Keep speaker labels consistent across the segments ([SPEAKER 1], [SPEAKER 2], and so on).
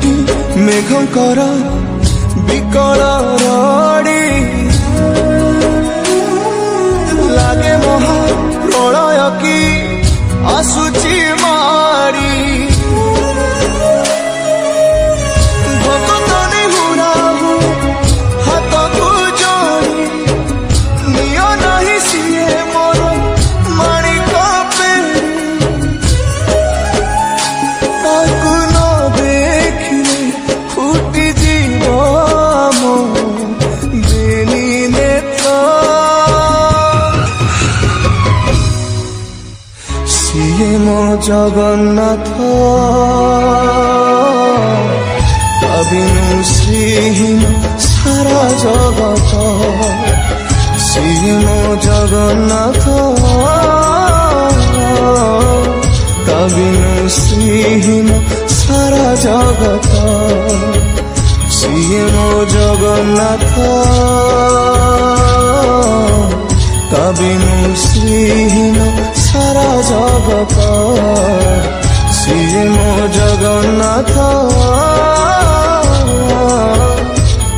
[SPEAKER 1] କୋଟି ମେଘଙ୍କର ବିକଳ ରଡ଼ି ଲାଗେ ମହା ପ୍ରଳୟ କି ଆସୁଛି ମାଡ଼ି ଭକ୍ତନି ହୁରାହୁ ହାତକୁ ଯୋଡ଼ି ନିଅ ନାହିଁ ସିଏ ମୋର ମାଣିକ ପେଡ଼ି ତାକୁ ନ ଦେଖିଲେ ଫୁଟିଯିବ ମୋ ବେନି ନେତ୍ର ସିଏ ମୋ ଜଗନ୍ନାଥ ତା ବିନୁ ଶ୍ରୀହୀନ ସାରା ଜଗତ ସିଏ ମୋ ଜଗନ୍ନାଥ ତା ବିନୁ ଶ୍ରୀହୀନ ସାରା ଜଗତ ସିଏ ମୋ ଜଗନ୍ନାଥ ତା ବିନୁ ଶ୍ରୀହୀନ ସାରା ଜଗତ ସିଏ ମୋ ଜଗନ୍ନାଥ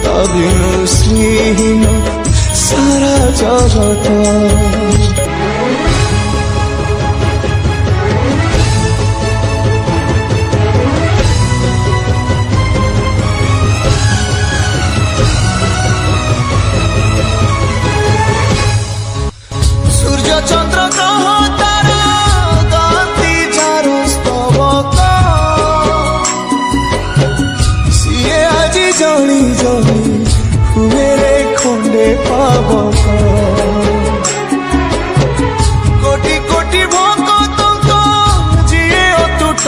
[SPEAKER 1] ତା ବିନୁ ଶ୍ରୀହୀନ ସାରା ଜଗତ চন্দ্র গ্রহ তারা গাতি যার স্তবক সিয়ে আজি জনি জনি হুয়ে রে খন্ডে পাবক কোটি কোটি ভক্তଙ୍କ যিয়ে অতুট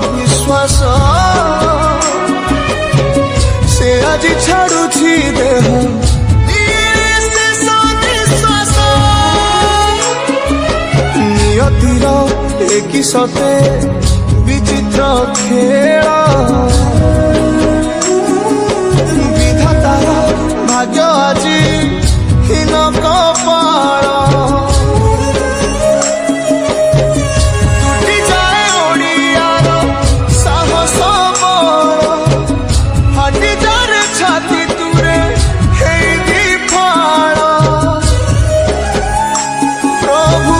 [SPEAKER 1] বিশ্বাস সে আজি ছাড়ুছি দেহ নিয়তির একই সতে বিচিত্র খেল বিধাতার ভাগ্য আজি হীন কপাল টুটি যায় ওড়িয়ার সাহস বল ফাটি যার ছাতি তুরে হেই দিফাল প্রভু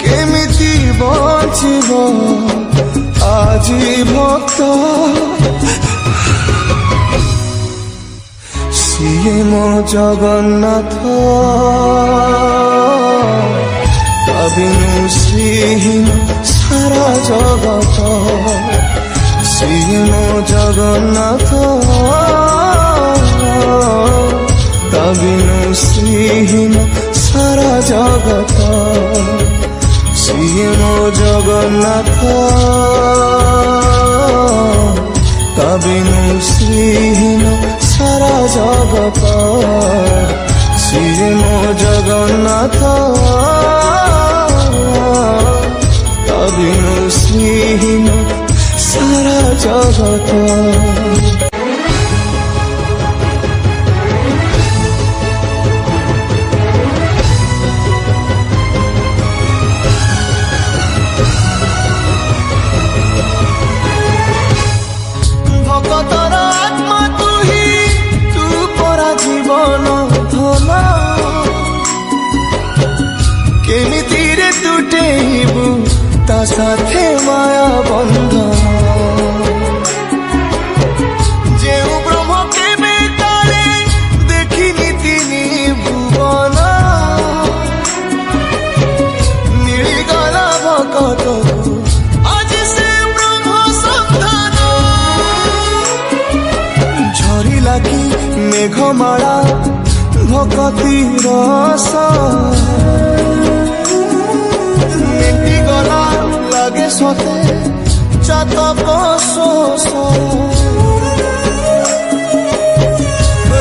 [SPEAKER 1] কেমিতি বঞ্চিব আজি ভক্ত সিয়ে মো জগন্নাথ তা বিনু শ্রীহীন সারা জগত সিয়ে মো জগন্নাথ তা বিনু শ্রীহীন সারা জগত সিয়ে মো জগন্নাথ তা বিনু শ্রীহীন সারা জগত সিয়ে মো জগন্নাথ তা বিনু শ্রীহীন সারা জগত ভগতর আত্মা তুহি তু পরা জীবন ধন কেমিতিরে তুটেইবু তা সাথে মায়া বন্ধন যেউ ব্রহ্ম কেবে কালে দেখিনি তিনি ভুবন মিলিগলা ভকতকু আজি সে ব্রহ্ম সন্ধান ঝরিলা কি মেঘমালা ভকতি রস মেটি গলা লাগে সতে চাতক শোষ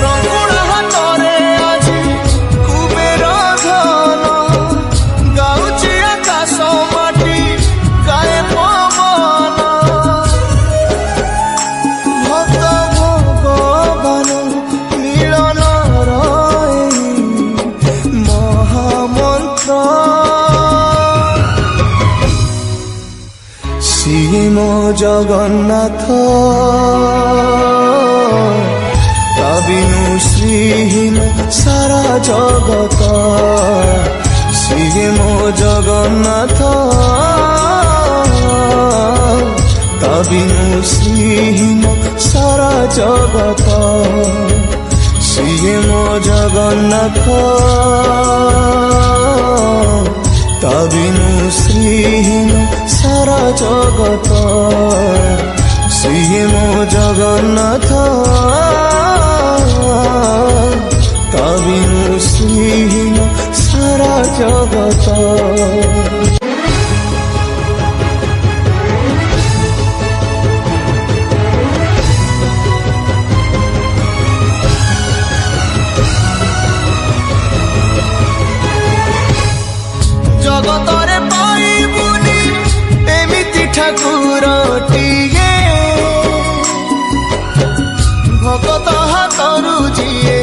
[SPEAKER 1] রঙুড়া হাতরে আজি কুবের ধন গাউছি আকাশ মাটি গায়ে পবন ভক্ত ভগবান মিলন মহামন্ত্র ସିଏ ମୋ ଜଗନ୍ନାଥ ତା ବିନୁ ଶ୍ରୀହୀନ ସାରା ଜଗତ ସିଏ ମୋ ଜଗନ୍ନାଥ ତା ବିନୁ ଶ୍ରୀହୀନ ସାରା ଜଗତ ସିଏ ମୋ ଜଗନ୍ନାଥ ତା ବିନୁ ଶ୍ରୀହୀନ ସାରା ଜଗତ ସିଏ ମୋ ଜଗନ୍ନାଥ ତା ବିନୁ ଶ୍ରୀହୀନ ସାରା ଜଗତ। ଜଗତରେ ପାଇବୁନି ଏମିତି ଠାକୁରଟିଏ ଭଗତ ହାତରୁ ଯିଏ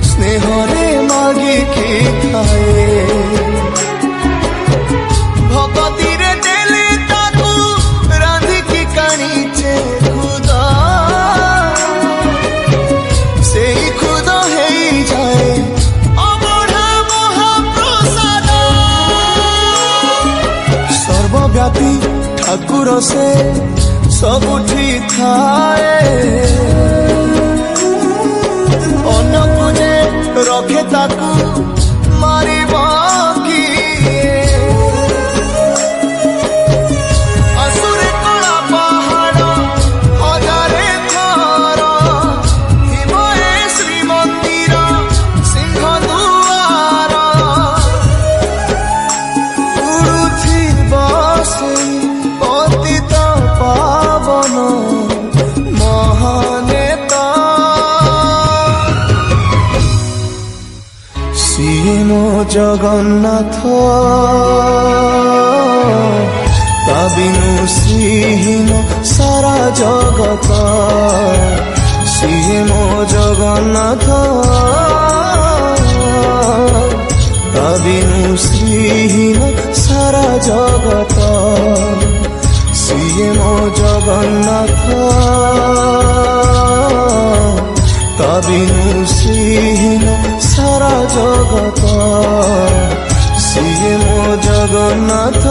[SPEAKER 1] ସ୍ନେହରେ ମାଗିକି ଖାଏ ଭଗତିରେ ଦେଲେ ତାକୁ ରାନ୍ଧିକି କାଣିଛେ ଖୁଦ ସେଇ ଖୁଦ ହେଇଯାଏ ଅବଢା ମହାପ୍ରସାଦ ସର୍ବବ୍ୟାପୀ ଠାକୁର ସେ ସବୁଠି ଥାଏ ଅନ୍ୟକୁ ଯେ ରଖେ ତାକୁ ମାରିବ କିଏ ଆସୁରେ କଳା ପାହାଡ଼ ହଜାରେ ଥର ଥିବ ଏ ଶ୍ରୀମନ୍ଦିର ସିଂହ ଦୁଆର ଉଡୁଥିବ ସେଇ ପତିତ ପାବନ ମହାନେତା ସିଏ ମୋ ଜଗନ୍ନାଥ ତା ବିନୁ ଶ୍ରୀହୀନ ସାରା ଜଗତ ସିଏ ମୋ ଜଗନ୍ନାଥ ତା ବିନୁ ଶ୍ରୀହୀନ ସାରା ଜଗତ ସିଏ ମୋ ଜଗନ୍ନାଥ ତା ବିନୁ ଶ୍ରୀହୀନ ସାରା ଜଗତ ସିଏ ମୋ ଜଗନ୍ନାଥ।